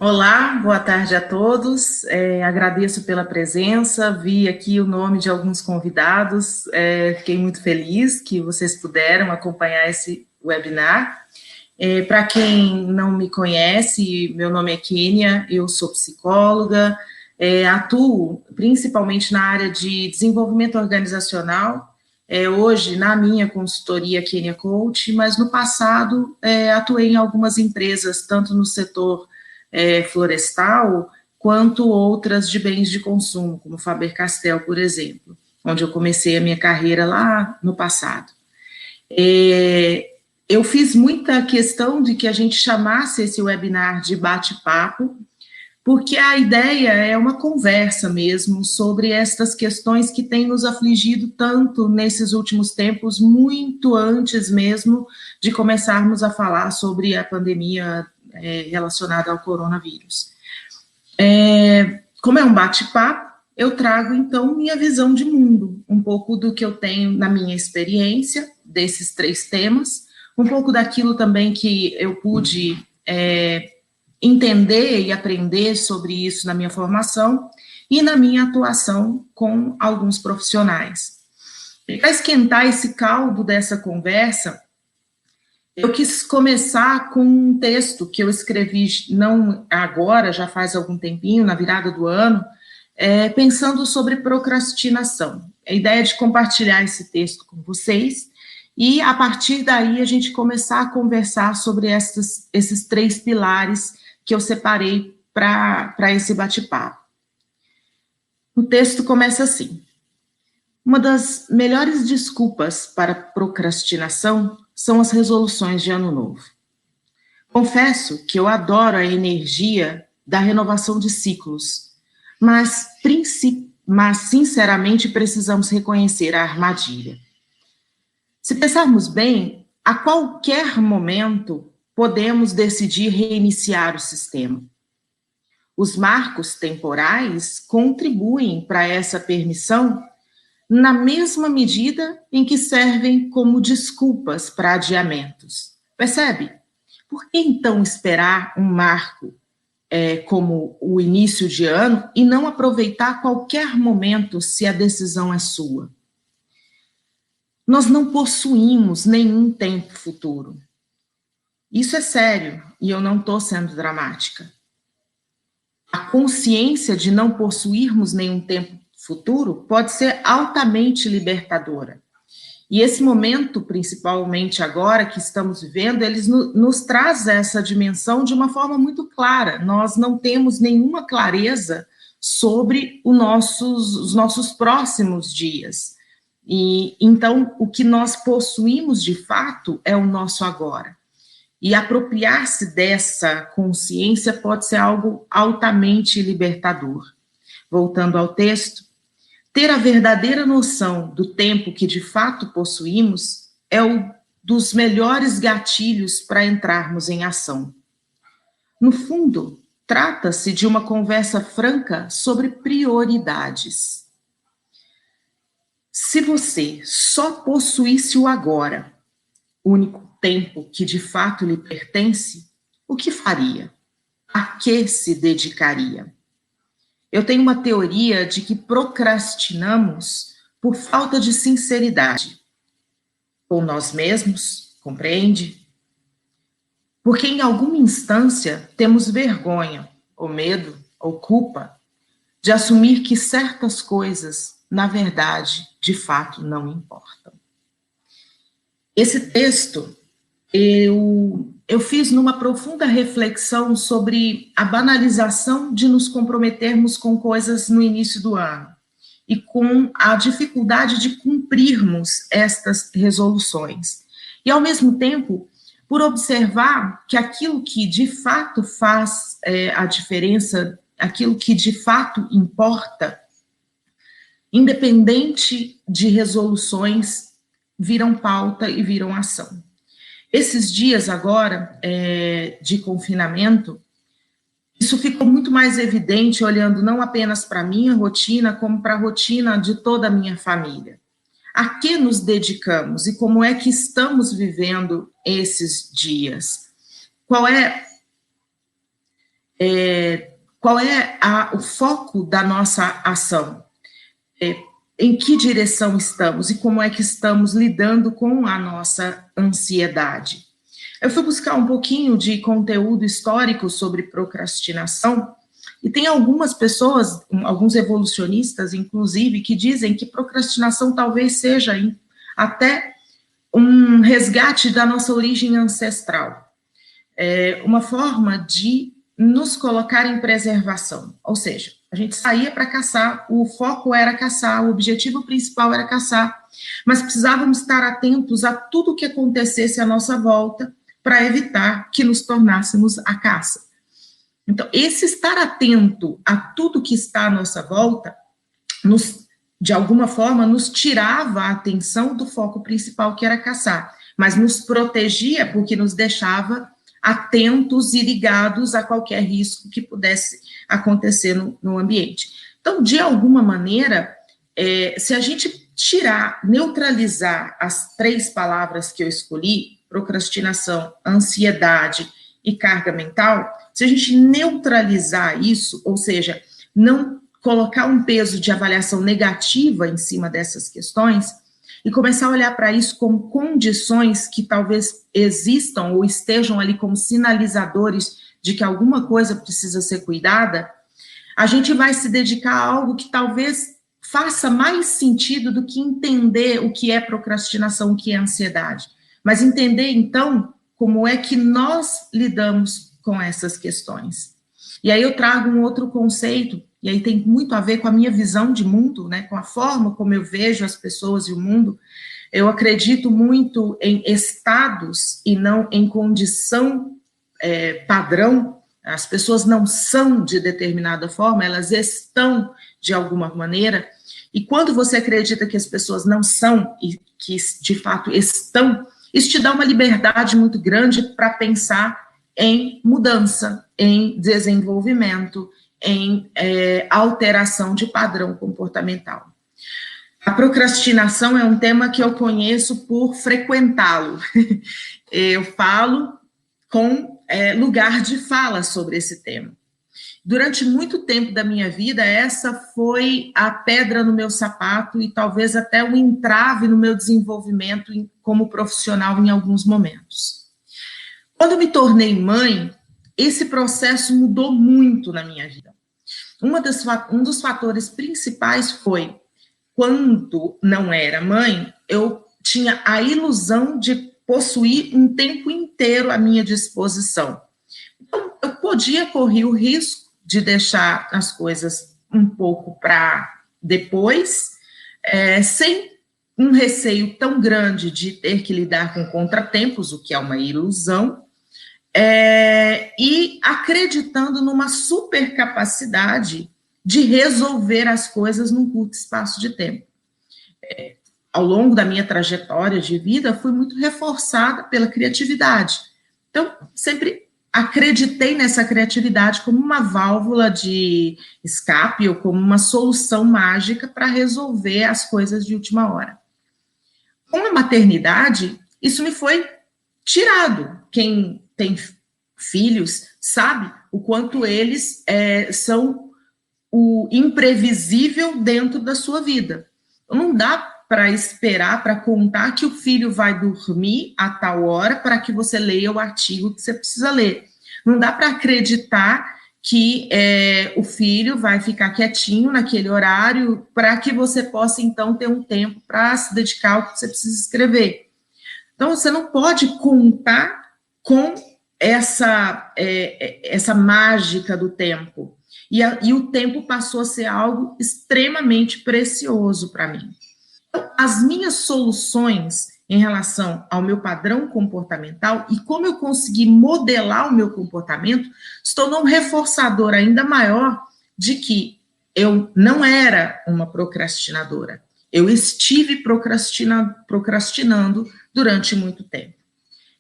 Olá, boa tarde a todos. Agradeço pela presença. Vi aqui o nome de alguns convidados. Fiquei muito feliz que vocês puderam acompanhar esse webinar. Para quem não me conhece, meu nome é Kênia, eu sou psicóloga, atuo principalmente na área de desenvolvimento organizacional, hoje na minha consultoria Kênia Coach, mas no passado atuei em algumas empresas, tanto no setor florestal, quanto outras de bens de consumo, como Faber-Castell, por exemplo, onde eu comecei a minha carreira lá no passado. Eu fiz muita questão de que a gente chamasse esse webinar de bate-papo, porque a ideia é uma conversa mesmo sobre estas questões que têm nos afligido tanto nesses últimos tempos, muito antes mesmo de começarmos a falar sobre a pandemia relacionada ao coronavírus. Como é um bate-papo, eu trago, então, minha visão de mundo, um pouco do que eu tenho na minha experiência desses 3 temas, um pouco daquilo também que eu pude entender e aprender sobre isso na minha formação e na minha atuação com alguns profissionais. Para esquentar esse caldo dessa conversa, eu quis começar com um texto que eu escrevi, não agora, já faz algum tempinho, na virada do ano, pensando sobre procrastinação. A ideia é de compartilhar esse texto com vocês e, a partir daí, a gente começar a conversar sobre esses 3 pilares que eu separei para esse bate-papo. O texto começa assim: uma das melhores desculpas para procrastinação são as resoluções de ano novo. Confesso que eu adoro a energia da renovação de ciclos, mas sinceramente precisamos reconhecer a armadilha. Se pensarmos bem, a qualquer momento podemos decidir reiniciar o sistema. Os marcos temporais contribuem para essa permissão na mesma medida em que servem como desculpas para adiamentos. Percebe? Por que então esperar um marco como o início de ano e não aproveitar qualquer momento se a decisão é sua? Nós não possuímos nenhum tempo futuro. Isso é sério e eu não estou sendo dramática. A consciência de não possuirmos nenhum tempo futuro pode ser altamente libertadora. E esse momento, principalmente agora que estamos vivendo, eles nos traz essa dimensão de uma forma muito clara. Nós não temos nenhuma clareza sobre os nossos próximos dias. E então, o que nós possuímos de fato é o nosso agora. E apropriar-se dessa consciência pode ser algo altamente libertador. Voltando ao texto, ter a verdadeira noção do tempo que de fato possuímos é um dos melhores gatilhos para entrarmos em ação. No fundo, trata-se de uma conversa franca sobre prioridades. Se você só possuísse o agora, o único tempo que de fato lhe pertence, o que faria? A que se dedicaria? Eu tenho uma teoria de que procrastinamos por falta de sinceridade com nós mesmos, compreende? Porque em alguma instância temos vergonha, ou medo, ou culpa de assumir que certas coisas, na verdade, de fato não importam. Esse texto eu fiz numa profunda reflexão sobre a banalização de nos comprometermos com coisas no início do ano e com a dificuldade de cumprirmos estas resoluções. E, ao mesmo tempo, por observar que aquilo que de fato faz a diferença, aquilo que de fato importa, independente de resoluções, viram pauta e viram ação. Esses dias agora de confinamento, isso ficou muito mais evidente olhando não apenas para a minha rotina, como para a rotina de toda a minha família. A que nos dedicamos e como é que estamos vivendo esses dias? Qual é qual é o foco da nossa ação? Em que direção estamos e como é que estamos lidando com a nossa ansiedade? Eu fui buscar um pouquinho de conteúdo histórico sobre procrastinação e tem algumas pessoas, alguns evolucionistas, inclusive, que dizem que procrastinação talvez seja até um resgate da nossa origem ancestral. Uma forma de nos colocar em preservação, ou seja, a gente saía para caçar, o foco era caçar, o objetivo principal era caçar, mas precisávamos estar atentos a tudo que acontecesse à nossa volta para evitar que nos tornássemos a caça. Então, esse estar atento a tudo que está à nossa volta, de alguma forma, nos tirava a atenção do foco principal, que era caçar, mas nos protegia porque nos deixava atentos e ligados a qualquer risco que pudesse acontecer no ambiente. Então, de alguma maneira, se a gente neutralizar as 3 palavras que eu escolhi, procrastinação, ansiedade e carga mental, se a gente neutralizar isso, ou seja, não colocar um peso de avaliação negativa em cima dessas questões, e começar a olhar para isso como condições que talvez existam ou estejam ali como sinalizadores de que alguma coisa precisa ser cuidada, a gente vai se dedicar a algo que talvez faça mais sentido do que entender o que é procrastinação, o que é ansiedade. Mas entender, então, como é que nós lidamos com essas questões. E aí eu trago um outro conceito, e aí tem muito a ver com a minha visão de mundo, né, com a forma como eu vejo as pessoas e o mundo. Eu acredito muito em estados e não em condição padrão. As pessoas não são de determinada forma, elas estão de alguma maneira. E quando você acredita que as pessoas não são e que de fato estão, isso te dá uma liberdade muito grande para pensar em mudança, em desenvolvimento, em alteração de padrão comportamental. A procrastinação é um tema que eu conheço por frequentá-lo. Eu falo com lugar de fala sobre esse tema. Durante muito tempo da minha vida, essa foi a pedra no meu sapato e talvez até o entrave no meu desenvolvimento como profissional em alguns momentos. Quando me tornei mãe, esse processo mudou muito na minha vida. Um dos fatores principais foi, quando não era mãe, eu tinha a ilusão de possuir um tempo inteiro à minha disposição. Então, eu podia correr o risco de deixar as coisas um pouco para depois, sem um receio tão grande de ter que lidar com contratempos, o que é uma ilusão, e acreditando numa supercapacidade de resolver as coisas num curto espaço de tempo. Ao longo da minha trajetória de vida, fui muito reforçada pela criatividade. Então, sempre acreditei nessa criatividade como uma válvula de escape ou como uma solução mágica para resolver as coisas de última hora. Com a maternidade, isso me foi tirado. Quem tem filhos sabe o quanto eles são o imprevisível dentro da sua vida. Não dá para esperar, para contar que o filho vai dormir a tal hora para que você leia o artigo que você precisa ler. Não dá para acreditar que o filho vai ficar quietinho naquele horário para que você possa, então, ter um tempo para se dedicar ao que você precisa escrever. Então, você não pode contar com essa mágica do tempo. E o tempo passou a ser algo extremamente precioso para mim. Então, as minhas soluções em relação ao meu padrão comportamental e como eu consegui modelar o meu comportamento se tornou um reforçador ainda maior de que eu não era uma procrastinadora. Eu estive procrastinando durante muito tempo.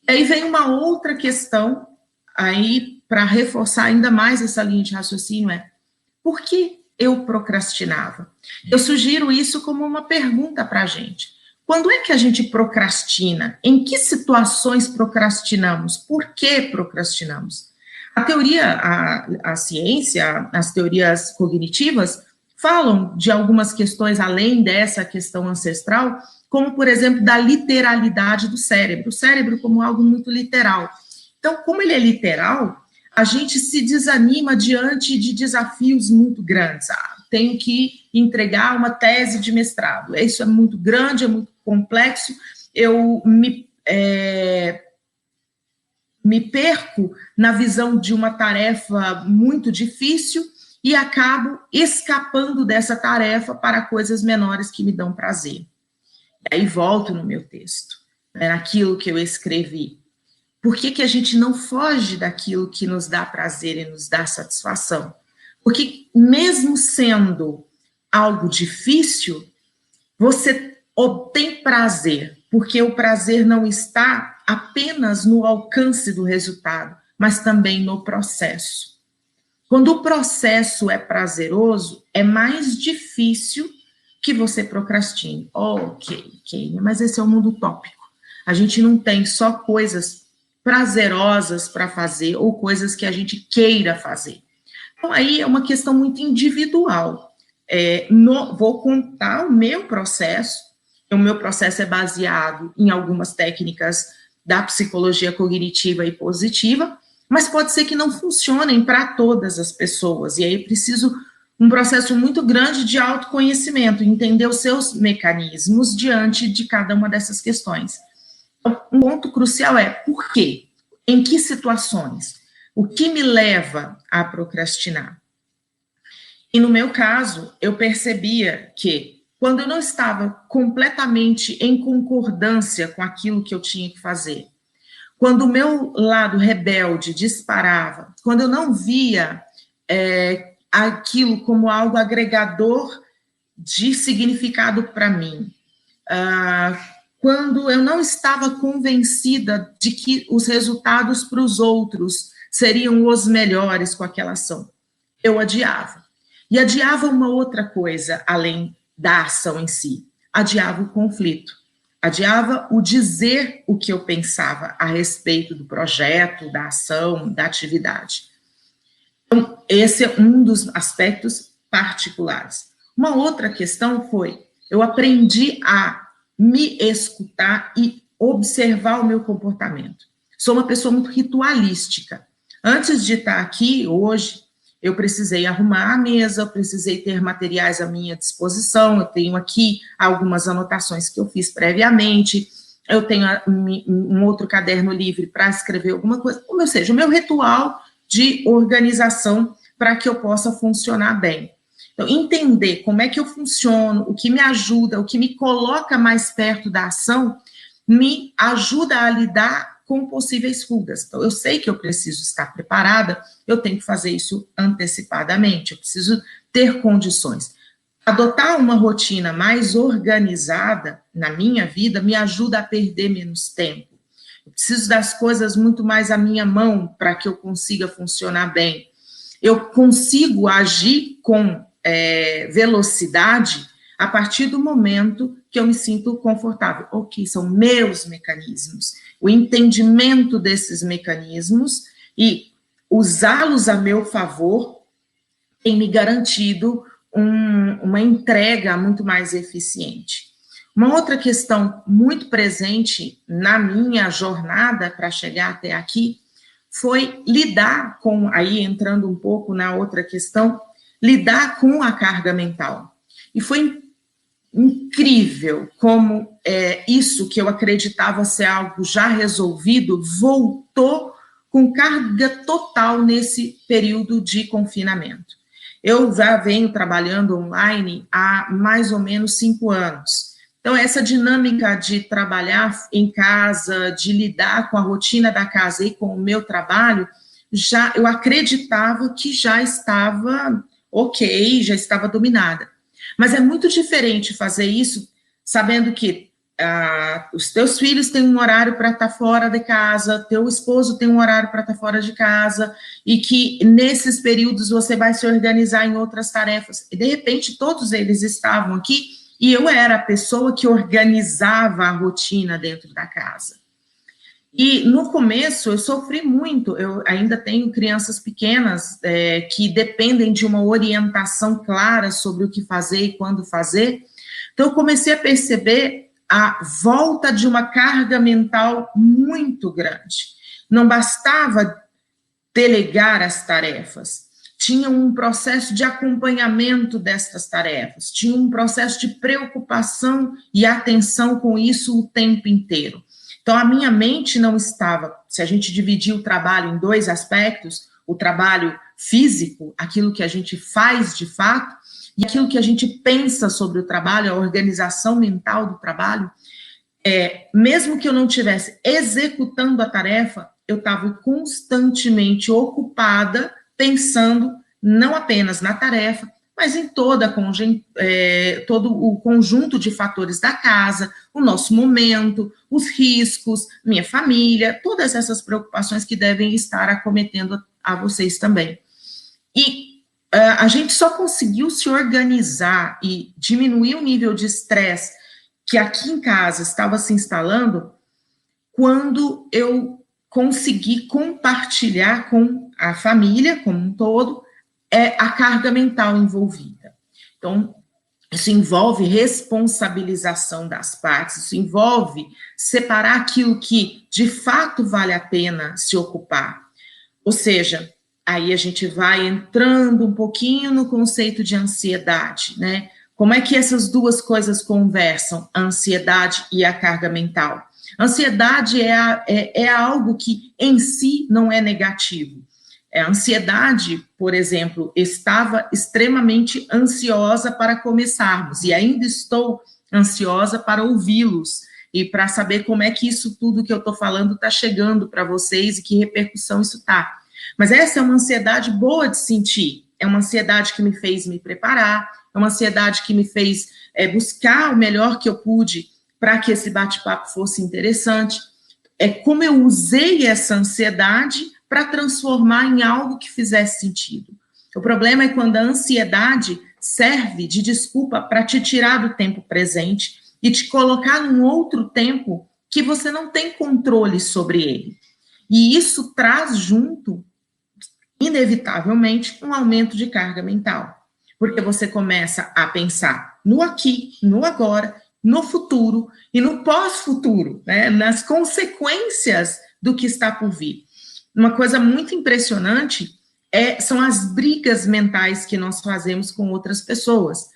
E aí vem uma outra questão aí para reforçar ainda mais essa linha de raciocínio, por que eu procrastinava? Eu sugiro isso como uma pergunta para a gente. Quando é que a gente procrastina? Em que situações procrastinamos? Por que procrastinamos? A teoria, a ciência, as teorias cognitivas falam de algumas questões além dessa questão ancestral, como, por exemplo, da literalidade do cérebro. O cérebro como algo muito literal. Então, como ele é literal, a gente se desanima diante de desafios muito grandes. Tenho que entregar uma tese de mestrado. Isso é muito grande, é muito complexo. Eu me perco na visão de uma tarefa muito difícil e acabo escapando dessa tarefa para coisas menores que me dão prazer. E aí volto no meu texto, naquilo que eu escrevi. Por que a gente não foge daquilo que nos dá prazer e nos dá satisfação? Porque mesmo sendo algo difícil, você obtém prazer, porque o prazer não está apenas no alcance do resultado, mas também no processo. Quando o processo é prazeroso, é mais difícil que você procrastine. Ok, mas esse é o mundo utópico. A gente não tem só coisas prazerosas para fazer ou coisas que a gente queira fazer. Então, aí é uma questão muito individual. Vou contar o meu processo. O meu processo é baseado em algumas técnicas da psicologia cognitiva e positiva, mas pode ser que não funcionem para todas as pessoas, e aí preciso um processo muito grande de autoconhecimento, entender os seus mecanismos diante de cada uma dessas questões. Um ponto crucial é por quê? Em que situações? O que me leva a procrastinar? E no meu caso, eu percebia que quando eu não estava completamente em concordância com aquilo que eu tinha que fazer, quando o meu lado rebelde disparava, quando eu não via aquilo como algo agregador de significado para mim, quando eu não estava convencida de que os resultados para os outros seriam os melhores com aquela ação, eu adiava. E adiava uma outra coisa, além da ação em si, adiava o conflito. Adiava o dizer o que eu pensava a respeito do projeto, da ação, da atividade. Então, esse é um dos aspectos particulares. Uma outra questão foi, eu aprendi a me escutar e observar o meu comportamento. Sou uma pessoa muito ritualística. Antes de estar aqui, hoje, eu precisei arrumar a mesa, eu precisei ter materiais à minha disposição, eu tenho aqui algumas anotações que eu fiz previamente, eu tenho um outro caderno livre para escrever alguma coisa, ou seja, o meu ritual de organização para que eu possa funcionar bem. Então, entender como é que eu funciono, o que me ajuda, o que me coloca mais perto da ação, me ajuda a lidar com possíveis fugas. Então, eu sei que eu preciso estar preparada, eu tenho que fazer isso antecipadamente, eu preciso ter condições. Adotar uma rotina mais organizada na minha vida me ajuda a perder menos tempo. Eu preciso das coisas muito mais à minha mão para que eu consiga funcionar bem. Eu consigo agir com velocidade a partir do momento que eu me sinto confortável. Ok, são meus mecanismos. O entendimento desses mecanismos e usá-los a meu favor tem me garantido uma entrega muito mais eficiente. Uma outra questão muito presente na minha jornada para chegar até aqui foi lidar com, aí entrando um pouco na outra questão, lidar com a carga mental. E foi incrível como isso que eu acreditava ser algo já resolvido voltou com carga total nesse período de confinamento. Eu já venho trabalhando online há mais ou menos 5 anos. Então, essa dinâmica de trabalhar em casa, de lidar com a rotina da casa e com o meu trabalho, eu acreditava que já estava ok, já estava dominada. Mas é muito diferente fazer isso sabendo que os teus filhos têm um horário para estar fora de casa, teu esposo tem um horário para estar fora de casa, e que nesses períodos você vai se organizar em outras tarefas. E de repente todos eles estavam aqui e eu era a pessoa que organizava a rotina dentro da casa. E no começo eu sofri muito, eu ainda tenho crianças pequenas que dependem de uma orientação clara sobre o que fazer e quando fazer. Então eu comecei a perceber a volta de uma carga mental muito grande. Não bastava delegar as tarefas, tinha um processo de acompanhamento destas tarefas, tinha um processo de preocupação e atenção com isso o tempo inteiro. Então, a minha mente não estava, se a gente dividir o trabalho em dois aspectos, o trabalho físico, aquilo que a gente faz de fato, e aquilo que a gente pensa sobre o trabalho, a organização mental do trabalho, mesmo que eu não estivesse executando a tarefa, eu estava constantemente ocupada, pensando não apenas na tarefa, mas em todo o conjunto de fatores da casa, o nosso momento, os riscos, minha família, todas essas preocupações que devem estar acometendo a vocês também. E a gente só conseguiu se organizar e diminuir o nível de estresse que aqui em casa estava se instalando quando eu consegui compartilhar com a família como um todo a carga mental envolvida. Então, isso envolve responsabilização das partes, isso envolve separar aquilo que de fato vale a pena se ocupar. Ou seja, aí a gente vai entrando um pouquinho no conceito de ansiedade, né? Como é que essas duas coisas conversam, a ansiedade e a carga mental? Ansiedade é algo que em si não é negativo. A ansiedade, por exemplo, estava extremamente ansiosa para começarmos, e ainda estou ansiosa para ouvi-los e para saber como é que isso tudo que eu estou falando está chegando para vocês e que repercussão isso está. Mas essa é uma ansiedade boa de sentir, é uma ansiedade que me fez me preparar, é uma ansiedade que me fez buscar o melhor que eu pude para que esse bate-papo fosse interessante. É como eu usei essa ansiedade para transformar em algo que fizesse sentido. O problema é quando a ansiedade serve de desculpa para te tirar do tempo presente e te colocar num outro tempo que você não tem controle sobre ele. E isso traz junto, inevitavelmente, um aumento de carga mental. Porque você começa a pensar no aqui, no agora, no futuro e no pós-futuro, né? Nas consequências do que está por vir. Uma coisa muito impressionante são as brigas mentais que nós fazemos com outras pessoas.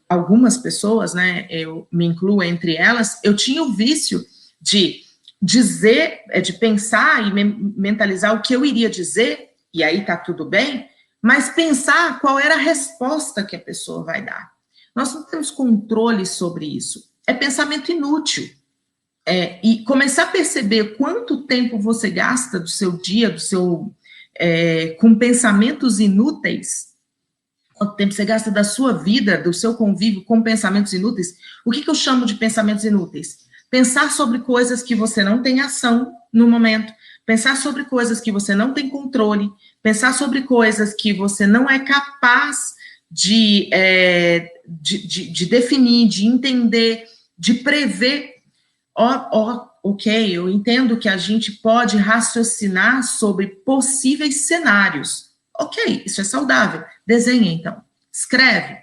Algumas pessoas, né, eu me incluo entre elas, eu tinha o vício de dizer, de pensar e mentalizar o que eu iria dizer, e aí tá tudo bem, mas pensar qual era a resposta que a pessoa vai dar. Nós não temos controle sobre isso. É pensamento inútil. E começar a perceber quanto tempo você gasta do seu dia, com pensamentos inúteis, quanto tempo você gasta da sua vida, do seu convívio com pensamentos inúteis. O que eu chamo de pensamentos inúteis? Pensar sobre coisas que você não tem ação no momento, pensar sobre coisas que você não tem controle, pensar sobre coisas que você não é capaz de definir, de entender, de prever. Ok, eu entendo que a gente pode raciocinar sobre possíveis cenários. Ok, isso é saudável. Desenha, então. Escreve.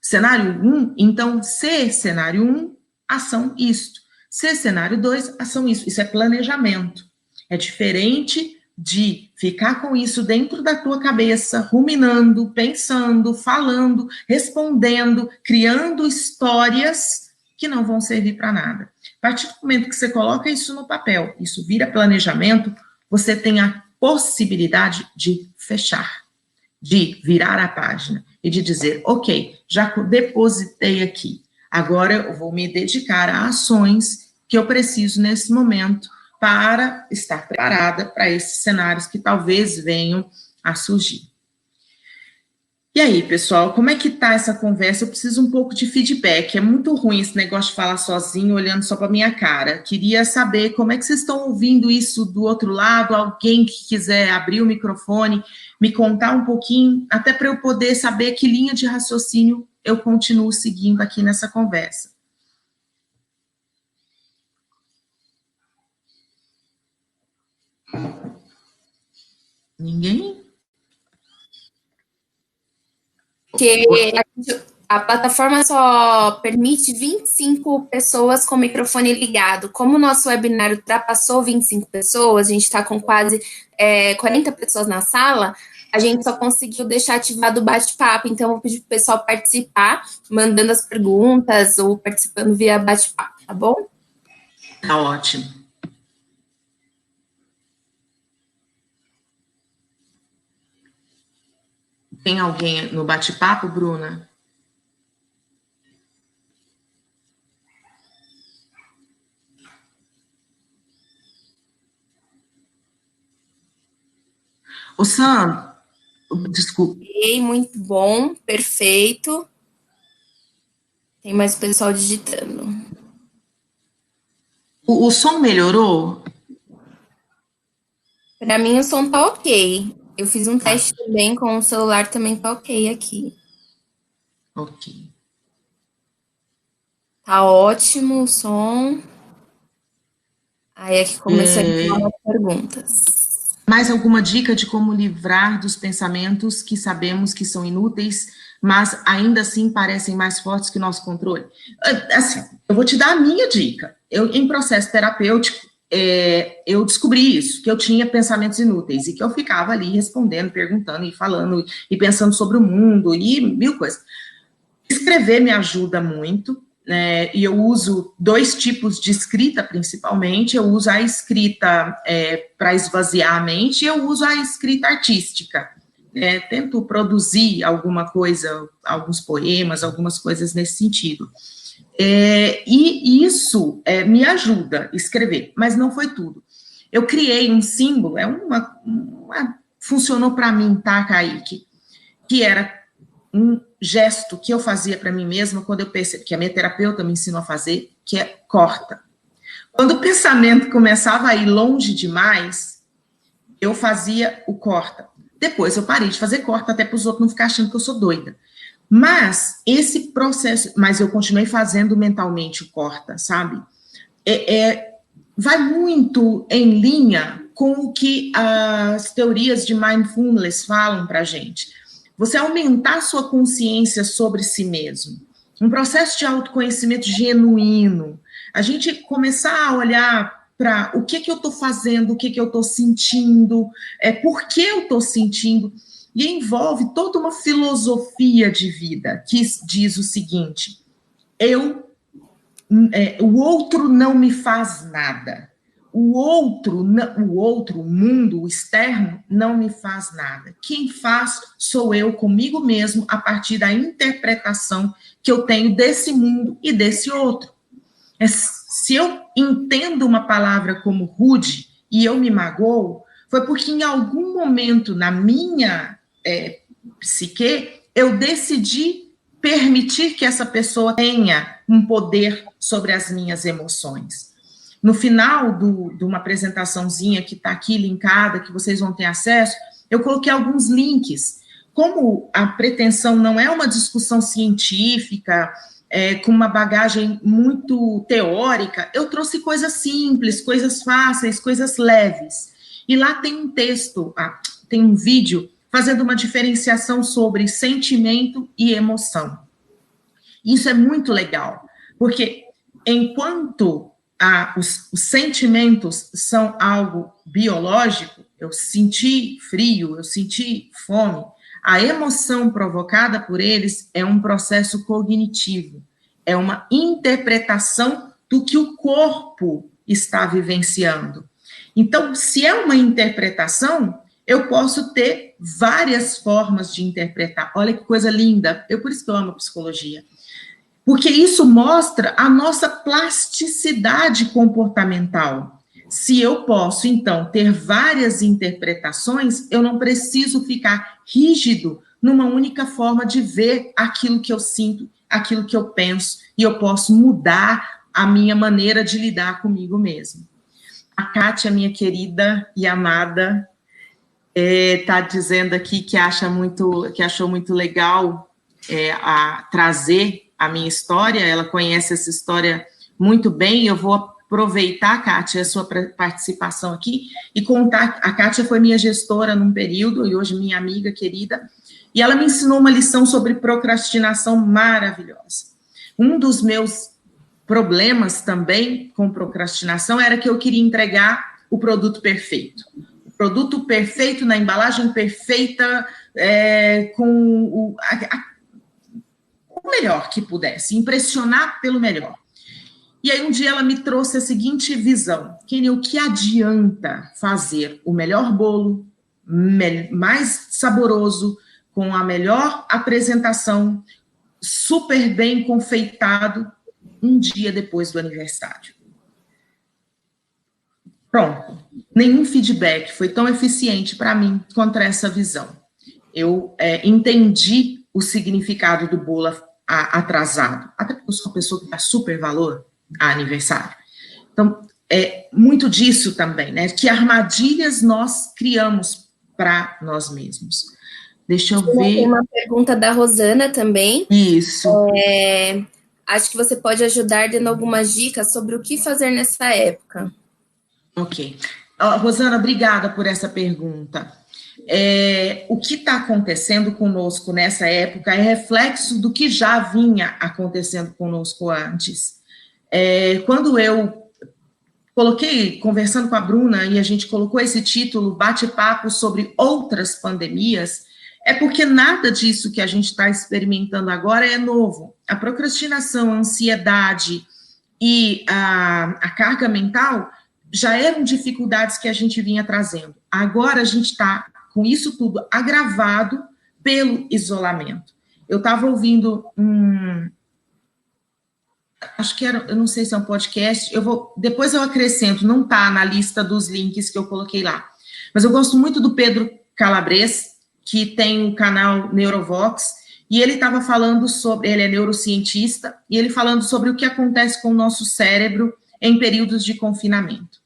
Cenário 1, então, C, cenário 1, ação isto. C, cenário 2, ação isso. Isso é planejamento. É diferente de ficar com isso dentro da tua cabeça, ruminando, pensando, falando, respondendo, criando histórias que não vão servir para nada. A partir do momento que você coloca isso no papel, isso vira planejamento, você tem a possibilidade de fechar, de virar a página e de dizer, ok, já depositei aqui, agora eu vou me dedicar a ações que eu preciso nesse momento para estar preparada para esses cenários que talvez venham a surgir. E aí, pessoal, como é que tá essa conversa? Eu preciso um pouco de feedback. É muito ruim esse negócio de falar sozinho, olhando só para minha cara. Queria saber como é que vocês estão ouvindo isso do outro lado. Alguém que quiser abrir o microfone, me contar um pouquinho, até para eu poder saber que linha de raciocínio eu continuo seguindo aqui nessa conversa. Ninguém? Porque a plataforma só permite 25 pessoas com o microfone ligado. Como o nosso webinar ultrapassou 25 pessoas, a gente está com quase 40 pessoas na sala, a gente só conseguiu deixar ativado o bate-papo. Então, eu vou pedir para o pessoal participar, mandando as perguntas ou participando via bate-papo, tá bom? Tá ótimo. Tem alguém no bate-papo, Bruna? O Sam, desculpe. Muito bom, perfeito. Tem mais pessoal digitando. O som melhorou? Para mim, o som tá ok. Eu fiz um teste também com o celular, também tá ok aqui. Ok. Tá ótimo o som. Aí é que começou a entrar umas perguntas. Mais alguma dica de como livrar dos pensamentos que sabemos que são inúteis, mas ainda assim parecem mais fortes que o nosso controle? Assim, eu vou te dar a minha dica. Em processo terapêutico, eu descobri isso, que eu tinha pensamentos inúteis, e que eu ficava ali respondendo, perguntando, e falando, e pensando sobre o mundo, e mil coisas. Escrever me ajuda muito, e eu uso 2 tipos de escrita, principalmente. Eu uso a escrita para esvaziar a mente, e eu uso a escrita artística. Tento produzir alguma coisa, alguns poemas, algumas coisas nesse sentido. E isso me ajuda a escrever, mas não foi tudo. Eu criei um símbolo, funcionou para mim, tá, Kaique? Que era um gesto que eu fazia para mim mesma quando eu percebi, que a minha terapeuta me ensinou a fazer, que é corta. Quando o pensamento começava a ir longe demais, eu fazia o corta. Depois eu parei de fazer corta, até para os outros não ficarem achando que eu sou doida. Mas esse processo, mas eu continuei fazendo mentalmente o corta, sabe? Vai muito em linha com o que as teorias de mindfulness falam para a gente. Você aumentar sua consciência sobre si mesmo. Um processo de autoconhecimento genuíno. A gente começar a olhar para o que eu estou fazendo, o que eu estou sentindo, por que eu estou sentindo. E envolve toda uma filosofia de vida que diz o seguinte: o outro não me faz nada. O outro, o mundo, o externo, não me faz nada. Quem faz sou eu comigo mesmo, a partir da interpretação que eu tenho desse mundo e desse outro. Se eu entendo uma palavra como rude e eu me magoo, foi porque em algum momento na minha psique, eu decidi permitir que essa pessoa tenha um poder sobre as minhas emoções. No final de uma apresentaçãozinha que está aqui linkada, que vocês vão ter acesso, eu coloquei alguns links. Como a pretensão não é uma discussão científica, com uma bagagem muito teórica, eu trouxe coisas simples, coisas fáceis, coisas leves. E lá tem um texto, tem um vídeo fazendo uma diferenciação sobre sentimento e emoção. Isso é muito legal, porque enquanto os sentimentos são algo biológico, eu senti frio, eu senti fome, a emoção provocada por eles é um processo cognitivo, é uma interpretação do que o corpo está vivenciando. Então, se é uma interpretação, eu posso ter várias formas de interpretar. Olha que coisa linda. Por isso que eu amo psicologia. Porque isso mostra a nossa plasticidade comportamental. Se eu posso, então, ter várias interpretações, eu não preciso ficar rígido numa única forma de ver aquilo que eu sinto, aquilo que eu penso, e eu posso mudar a minha maneira de lidar comigo mesmo. A Kátia, minha querida e amada, está dizendo aqui que achou muito legal trazer a minha história. Ela conhece essa história muito bem. Eu vou aproveitar, Kátia, a sua participação aqui e contar. A Kátia foi minha gestora num período e hoje minha amiga querida, e ela me ensinou uma lição sobre procrastinação maravilhosa. Um dos meus problemas também com procrastinação era que eu queria entregar o produto perfeito. O produto perfeito na embalagem perfeita, com o melhor que pudesse, impressionar pelo melhor. E aí um dia ela me trouxe a seguinte visão: Kênia, o que adianta fazer o melhor bolo, mais saboroso, com a melhor apresentação, super bem confeitado, um dia depois do aniversário? Pronto. Nenhum feedback foi tão eficiente para mim contra essa visão. Eu entendi o significado do bolo atrasado. Até porque eu sou uma pessoa que dá super valor a aniversário. Então, muito disso também, né? Que armadilhas nós criamos para nós mesmos. Deixa eu ver. Tem uma pergunta da Rosana também. Isso. Acho que você pode ajudar dando algumas dicas sobre o que fazer nessa época. Ok. Rosana, obrigada por essa pergunta. O que está acontecendo conosco nessa época é reflexo do que já vinha acontecendo conosco antes. Quando eu coloquei, conversando com a Bruna, e a gente colocou esse título, Bate-Papo sobre Outras Pandemias, é porque nada disso que a gente está experimentando agora é novo. A procrastinação, a ansiedade e a carga mental já eram dificuldades que a gente vinha trazendo. Agora a gente está com isso tudo agravado pelo isolamento. Eu estava ouvindo acho que era, eu não sei se é um podcast, depois eu acrescento, não está na lista dos links que eu coloquei lá, mas eu gosto muito do Pedro Calabres, que tem o canal Neurovox, e ele estava falando sobre, ele é neurocientista, e ele falando sobre o que acontece com o nosso cérebro em períodos de confinamento.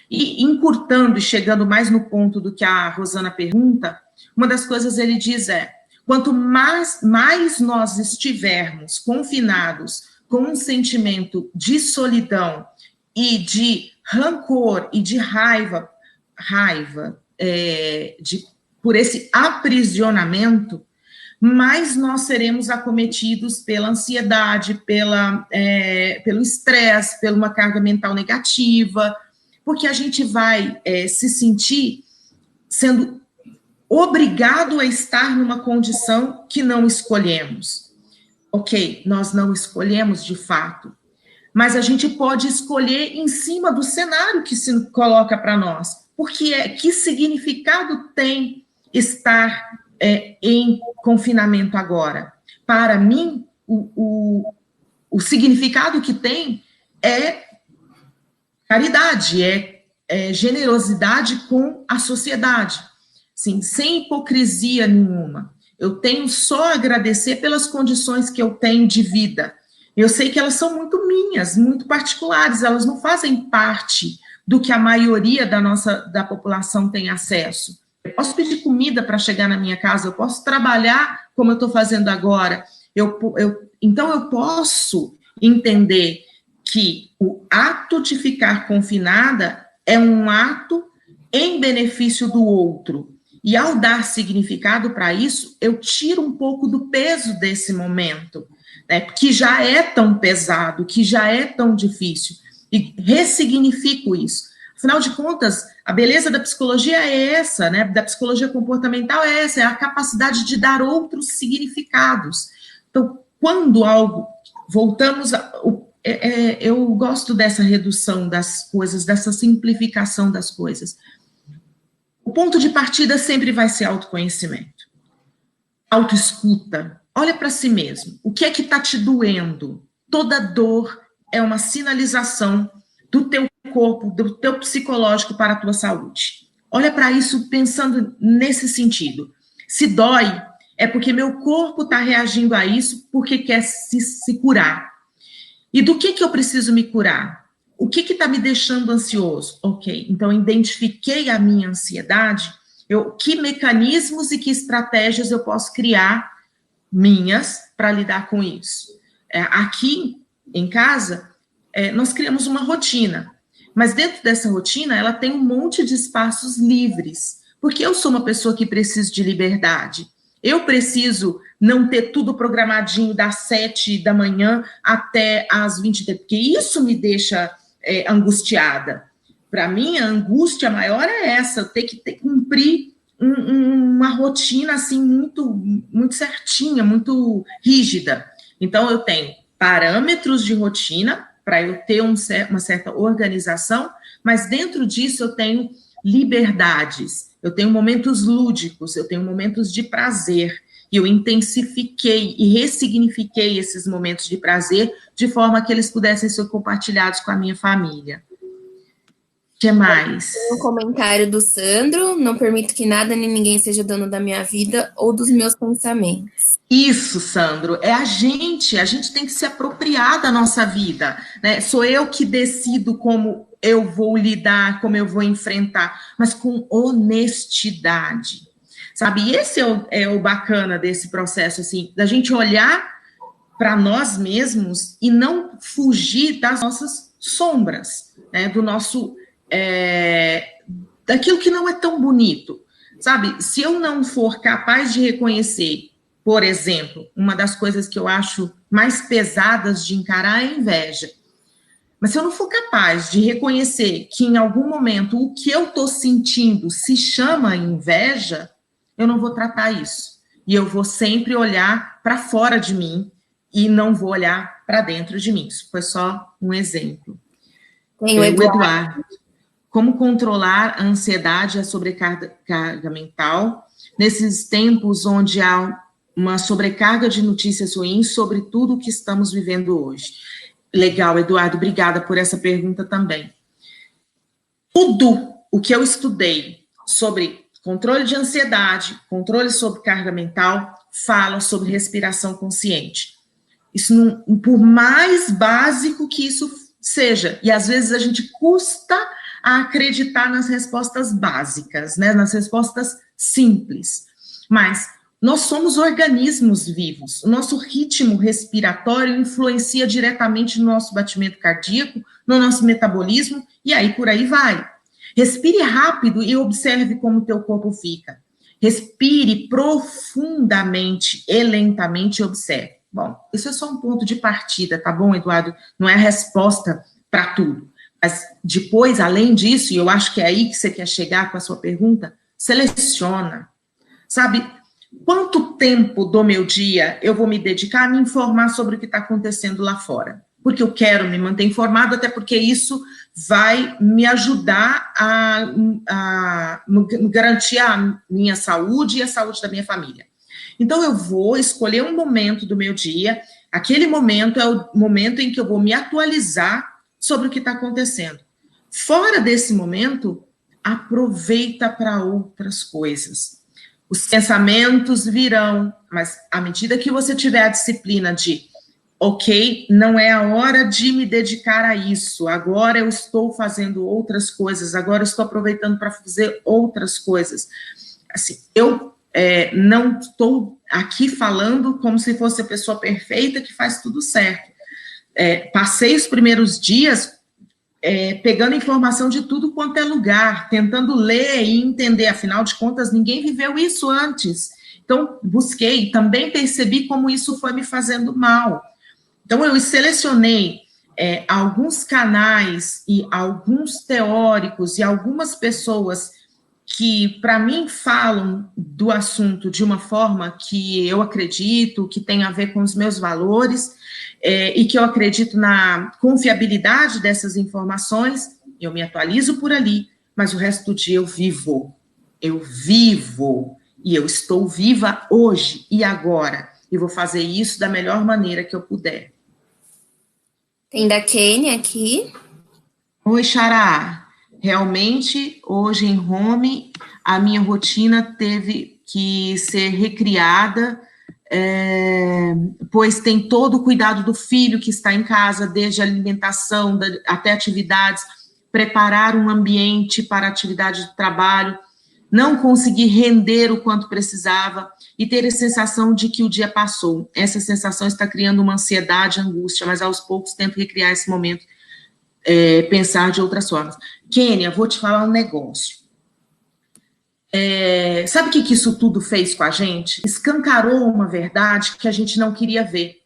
E encurtando e chegando mais no ponto do que a Rosana pergunta, uma das coisas ele diz quanto mais nós estivermos confinados com um sentimento de solidão e de rancor e de raiva por esse aprisionamento, mais nós seremos acometidos pela ansiedade, pelo estresse, por uma carga mental negativa, porque a gente vai se sentir sendo obrigado a estar numa condição que não escolhemos. Ok, nós não escolhemos de fato, mas a gente pode escolher em cima do cenário que se coloca para nós. Porque que significado tem estar em confinamento agora? Para mim, o significado que tem é caridade, generosidade com a sociedade, sim, sem hipocrisia nenhuma. Eu tenho só a agradecer pelas condições que eu tenho de vida. Eu sei que elas são muito minhas, muito particulares, elas não fazem parte do que a maioria da população tem acesso. Eu posso pedir comida para chegar na minha casa, eu posso trabalhar como eu estou fazendo agora, então eu posso entender que o ato de ficar confinada é um ato em benefício do outro. E ao dar significado para isso, eu tiro um pouco do peso desse momento, né, que já é tão pesado, que já é tão difícil, e ressignifico isso. Afinal de contas, a beleza da psicologia é essa, né, da psicologia comportamental é essa, é a capacidade de dar outros significados. Então, quando algo, eu gosto dessa redução das coisas, dessa simplificação das coisas. O ponto de partida sempre vai ser autoconhecimento, autoescuta. Olha para si mesmo. O que é que está te doendo? Toda dor é uma sinalização do teu corpo, do teu psicológico para a tua saúde. Olha para isso pensando nesse sentido. Se dói, é porque meu corpo está reagindo a isso porque quer se curar. E do que eu preciso me curar? O que está me deixando ansioso? Ok, então identifiquei a minha ansiedade, que mecanismos e que estratégias eu posso criar minhas para lidar com isso? Aqui em casa, nós criamos uma rotina. Mas dentro dessa rotina, ela tem um monte de espaços livres, porque eu sou uma pessoa que preciso de liberdade. Eu preciso não ter tudo programadinho das 7 da manhã até as 20, porque isso me deixa angustiada. Para mim, a angústia maior é essa, eu ter que cumprir uma rotina assim muito certinha, muito rígida. Então, eu tenho parâmetros de rotina para eu ter uma certa organização, mas dentro disso eu tenho liberdades, eu tenho momentos lúdicos, eu tenho momentos de prazer, e eu intensifiquei e ressignifiquei esses momentos de prazer de forma que eles pudessem ser compartilhados com a minha família. O que mais? Tem um comentário do Sandro: não permito que nada nem ninguém seja dono da minha vida ou dos meus pensamentos. Isso, Sandro, é a gente tem que se apropriar da nossa vida, né? Sou eu que decido como eu vou lidar, como eu vou enfrentar, mas com honestidade, sabe? E esse é o bacana desse processo, assim, da gente olhar para nós mesmos e não fugir das nossas sombras, né? Do nosso, daquilo que não é tão bonito, sabe? Se eu não for capaz de reconhecer, por exemplo, uma das coisas que eu acho mais pesadas de encarar é a inveja. Mas se eu não for capaz de reconhecer que em algum momento o que eu estou sentindo se chama inveja, eu não vou tratar isso. E eu vou sempre olhar para fora de mim e não vou olhar para dentro de mim. Isso foi só um exemplo. Tem o Eduardo. Como controlar a ansiedade e a sobrecarga mental nesses tempos onde há uma sobrecarga de notícias ruins sobre tudo o que estamos vivendo hoje? Legal, Eduardo, obrigada por essa pergunta também. Tudo o que eu estudei sobre controle de ansiedade, controle sobre carga mental, fala sobre respiração consciente. Isso, não, por mais básico que isso seja, e às vezes a gente custa a acreditar nas respostas básicas, né, nas respostas simples, mas nós somos organismos vivos, o nosso ritmo respiratório influencia diretamente no nosso batimento cardíaco, no nosso metabolismo, e aí por aí vai. Respire rápido e observe como o teu corpo fica. Respire profundamente e lentamente e observe. Bom, isso é só um ponto de partida, tá bom, Eduardo? Não é a resposta para tudo. Mas depois, além disso, e eu acho que é aí que você quer chegar com a sua pergunta, seleciona. Sabe, quanto tempo do meu dia eu vou me dedicar a me informar sobre o que está acontecendo lá fora? Porque eu quero me manter informado, até porque isso vai me ajudar a garantir a minha saúde e a saúde da minha família. Então, eu vou escolher um momento do meu dia, aquele momento é o momento em que eu vou me atualizar sobre o que está acontecendo. Fora desse momento, aproveita para outras coisas. Os pensamentos virão, mas à medida que você tiver a disciplina de, ok, não é a hora de me dedicar a isso, agora eu estou fazendo outras coisas, agora eu estou aproveitando para fazer outras coisas. Assim, eu não estou aqui falando como se fosse a pessoa perfeita que faz tudo certo. Passei os primeiros dias pegando informação de tudo quanto é lugar, tentando ler e entender, afinal de contas, ninguém viveu isso antes. Então, busquei, também percebi como isso foi me fazendo mal. Então, eu selecionei alguns canais e alguns teóricos e algumas pessoas que, para mim, falam do assunto de uma forma que eu acredito, que tem a ver com os meus valores, e que eu acredito na confiabilidade dessas informações, eu me atualizo por ali, mas o resto do dia eu vivo, e eu estou viva hoje e agora, e vou fazer isso da melhor maneira que eu puder. Tem da Kênia aqui. Oi, Xará. Realmente, hoje em home, a minha rotina teve que ser recriada, pois tem todo o cuidado do filho que está em casa, desde a alimentação até atividades, preparar um ambiente para a atividade de trabalho, não conseguir render o quanto precisava e ter a sensação de que o dia passou. Essa sensação está criando uma ansiedade, angústia, mas aos poucos tento recriar esse momento. pensar de outras formas. Kênia, vou te falar um negócio. Sabe o que isso tudo fez com a gente? Escancarou uma verdade que a gente não queria ver.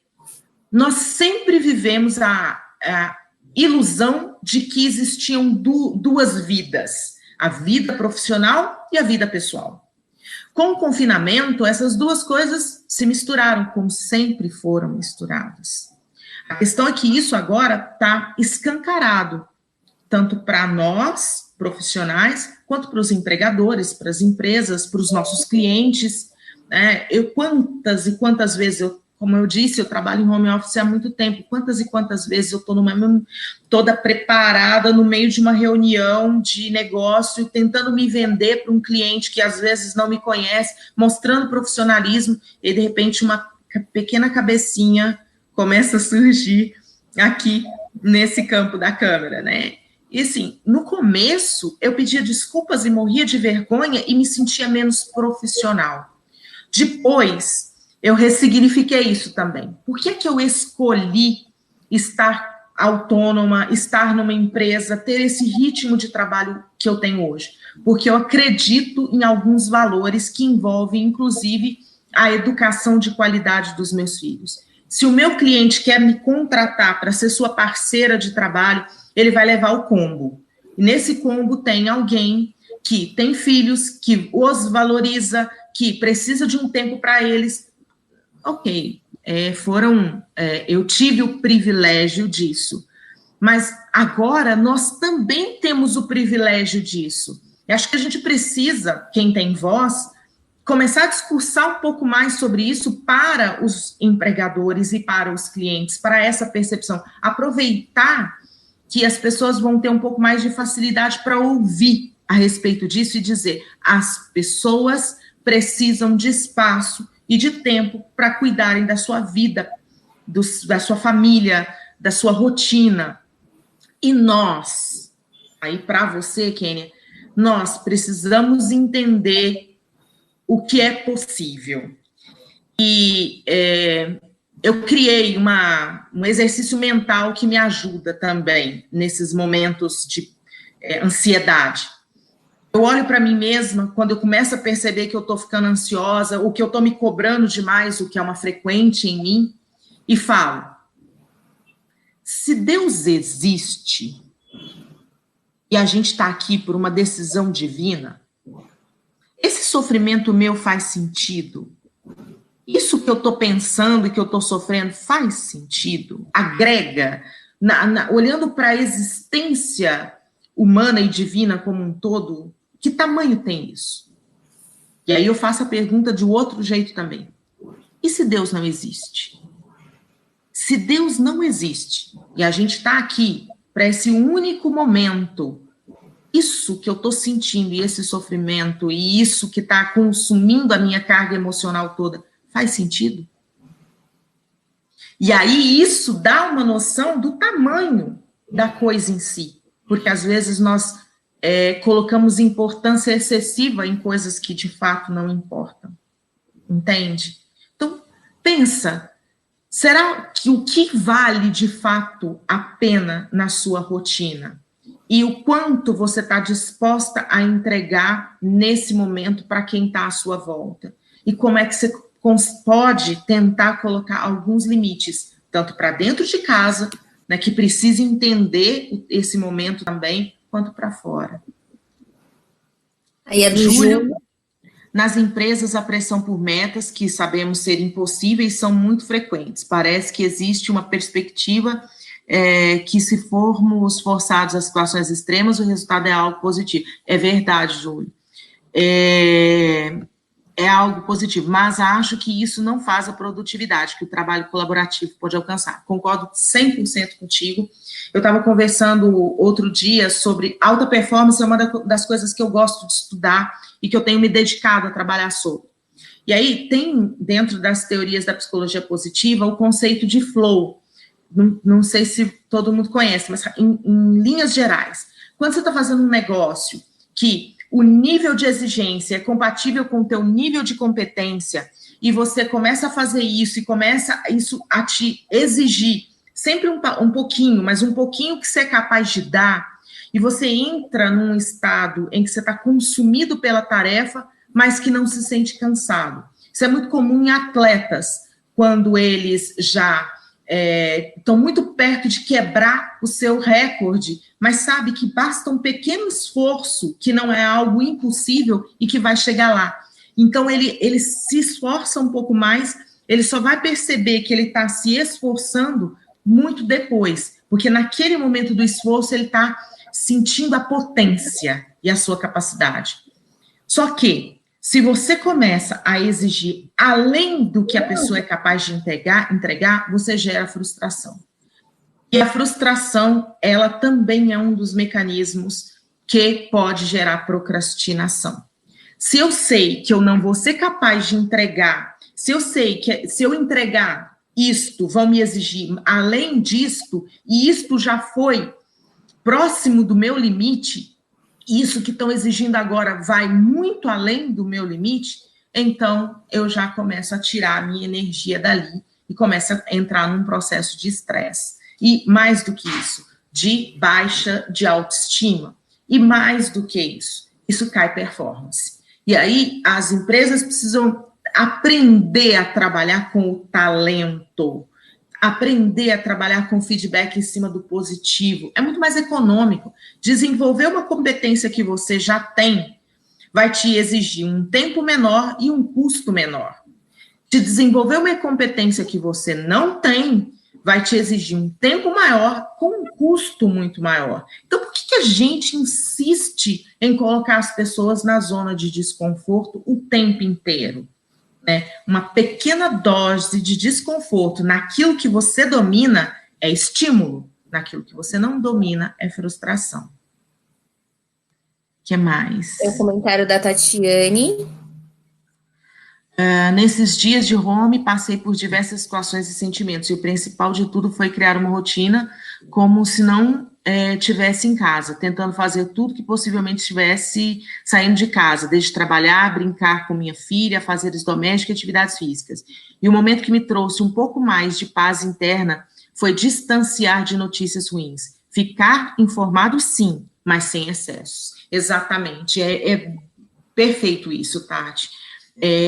Nós sempre vivemos a ilusão de que existiam duas vidas, a vida profissional e a vida pessoal. Com o confinamento, essas duas coisas se misturaram, como sempre foram misturadas. A questão é que isso agora está escancarado, tanto para nós, profissionais, quanto para os empregadores, para as empresas, para os nossos clientes. Quantas e quantas vezes, como eu disse, eu trabalho em home office há muito tempo, quantas e quantas vezes eu estou toda preparada no meio de uma reunião de negócio, tentando me vender para um cliente que às vezes não me conhece, mostrando profissionalismo, e de repente uma pequena cabecinha começa a surgir aqui nesse campo da câmera, né? E assim, no começo, eu pedia desculpas e morria de vergonha e me sentia menos profissional. Depois, eu ressignifiquei isso também. Por que eu escolhi estar autônoma, estar numa empresa, ter esse ritmo de trabalho que eu tenho hoje? Porque eu acredito em alguns valores que envolvem, inclusive, a educação de qualidade dos meus filhos. Se o meu cliente quer me contratar para ser sua parceira de trabalho, ele vai levar o combo. E nesse combo tem alguém que tem filhos, que os valoriza, que precisa de um tempo para eles. Ok, eu tive o privilégio disso. Mas agora nós também temos o privilégio disso. Eu acho que a gente precisa, quem tem voz, começar a discursar um pouco mais sobre isso para os empregadores e para os clientes, para essa percepção. Aproveitar que as pessoas vão ter um pouco mais de facilidade para ouvir a respeito disso e dizer: as pessoas precisam de espaço e de tempo para cuidarem da sua vida, da sua família, da sua rotina. E nós, aí para você, Kênia, nós precisamos entender o que é possível. E eu criei um exercício mental que me ajuda também nesses momentos de ansiedade. Eu olho para mim mesma, quando eu começo a perceber que eu estou ficando ansiosa, ou que eu estou me cobrando demais, o que é uma frequente em mim, e falo: se Deus existe, e a gente está aqui por uma decisão divina, esse sofrimento meu faz sentido? Isso que eu estou pensando e que eu estou sofrendo faz sentido? Agrega? Olhando para a existência humana e divina como um todo, que tamanho tem isso? E aí eu faço a pergunta de outro jeito também. E se Deus não existe? Se Deus não existe, e a gente está aqui para esse único momento, isso que eu estou sentindo, e esse sofrimento, e isso que está consumindo a minha carga emocional toda, faz sentido? E aí isso dá uma noção do tamanho da coisa em si, porque às vezes nós colocamos importância excessiva em coisas que de fato não importam, entende? Então, pensa, será que o que vale de fato a pena na sua rotina? E o quanto você está disposta a entregar nesse momento para quem está à sua volta? E como é que você pode tentar colocar alguns limites, tanto para dentro de casa, né, que precisa entender esse momento também, quanto para fora. Aí é do Júlio, nas empresas, a pressão por metas, que sabemos ser impossíveis, são muito frequentes. Parece que existe uma perspectiva que se formos forçados a situações extremas, o resultado é algo positivo. É verdade, Júlio. É algo positivo, mas acho que isso não faz a produtividade que o trabalho colaborativo pode alcançar. Concordo 100% contigo. Eu estava conversando outro dia sobre alta performance, é uma das coisas que eu gosto de estudar e que eu tenho me dedicado a trabalhar sobre. E aí tem, dentro das teorias da psicologia positiva, o conceito de flow. Não sei se todo mundo conhece, mas em linhas gerais, quando você está fazendo um negócio que o nível de exigência é compatível com o teu nível de competência, e você começa a fazer isso, e começa isso a te exigir sempre um pouquinho, mas um pouquinho que você é capaz de dar, e você entra num estado em que você está consumido pela tarefa, mas que não se sente cansado. Isso é muito comum em atletas, quando eles já estão muito perto de quebrar o seu recorde, mas sabe que basta um pequeno esforço, que não é algo impossível e que vai chegar lá. Então, ele se esforça um pouco mais, ele só vai perceber que ele está se esforçando muito depois, porque naquele momento do esforço ele está sentindo a potência e a sua capacidade. Só que, se você começa a exigir além do que a pessoa é capaz de entregar, você gera frustração. E a frustração, ela também é um dos mecanismos que pode gerar procrastinação. Se eu sei que eu não vou ser capaz de entregar, se eu sei que se eu entregar isto, vão me exigir além disto, e isto já foi próximo do meu limite, isso que estão exigindo agora vai muito além do meu limite, então eu já começo a tirar a minha energia dali e começo a entrar num processo de estresse. E mais do que isso, de baixa de autoestima. E mais do que isso cai performance. E aí as empresas precisam aprender a trabalhar com o talento, aprender a trabalhar com feedback em cima do positivo. É muito mais econômico. Desenvolver uma competência que você já tem vai te exigir um tempo menor e um custo menor. De desenvolver uma competência que você não tem, vai te exigir um tempo maior com um custo muito maior. Então, por que a gente insiste em colocar as pessoas na zona de desconforto o tempo inteiro? Uma pequena dose de desconforto naquilo que você domina é estímulo, naquilo que você não domina é frustração. O que mais? É o comentário da Tatiane. Nesses dias de home, passei por diversas situações e sentimentos, e o principal de tudo foi criar uma rotina como se não tivesse em casa, tentando fazer tudo que possivelmente estivesse saindo de casa, desde trabalhar, brincar com minha filha, fazeres domésticos e atividades físicas. E o momento que me trouxe um pouco mais de paz interna foi distanciar de notícias ruins. Ficar informado, sim, mas sem excessos. Exatamente, é perfeito isso, Tati.